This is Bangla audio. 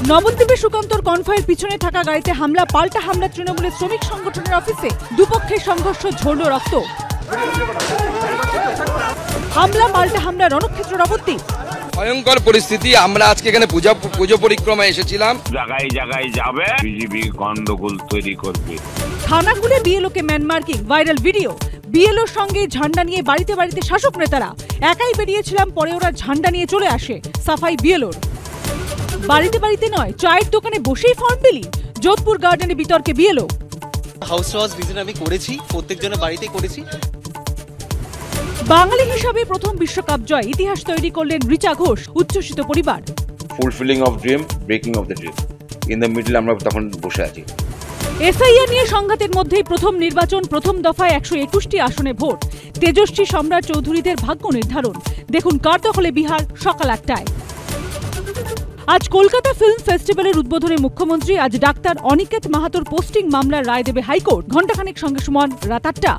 নবদ্বীপে সুকান্তর কনভয়ের পিছনে থাকা গাড়িতে হামলা, পাল্টা হামলা তৃণমূলের শ্রমিক সংগঠনের অফিসে। দুপক্ষের সংঘর্ষ, ঝরল রক্ত। হামলা, পাল্টা হামলা, রণক্ষেত্র নবদ্বীপ। ভয়ঙ্কর পরিস্থিতি। আমরা আজকে এখানে পুজো পরিক্রমা এসেছিলাম। জায়গায় জায়গায় যাবে, বিজেপি গন্ডগোল তৈরি করবে। থানা খুলে বিএলওকে ম্যান মার্কিং, ভাইরাল ভিডিও। বিএলওর সঙ্গে ঝান্ডা নিয়ে বাড়িতে বাড়িতে শাসক নেতারা। একাই বেরিয়েছিলাম, পরে ওরা ঝান্ডা নিয়ে চলে আসে। সাফাই বিএলওর। বাড়িতে বাড়িতে নয়, চায়ের দোকানে বসেই ফর্ম বিলি। যোধপুর গার্ডেনে বিতর্কে BLO. House to house visit আমি করেছি, প্রত্যেকজনের বাড়িতে করেছি। বাঙালি হিসাবে প্রথম বিশ্বকাপ জয়, ইতিহাস তৈরি করলেন রিচা ঘোষ। উচ্ছ্বসিত পরিবার। Fulfilling of dream, breaking of the dream. In the middle আমরা তখন বসে আছি। এসআইআর নিয়ে সংঘাতের মধ্যেই প্রথম নির্বাচন, প্রথম দফায় 121টি আসনে ভোট। তেজস্বী সম্রাট চৌধুরীদের ভাগ্য নির্ধারণ। দেখুন কার দখলে বিহার, সকাল 8টায়। আজ কলকাতা ফিল্ম ফেস্টিভ্যালের উদ্বোধনে মুখ্যমন্ত্রী। আজ ডাক্তার অনিকেত মাহাতোর পোস্টিং মামলার রায় দেবে হাইকোর্ট। ঘণ্টাখানেক সঙ্গে সুমন, রাত 8টা।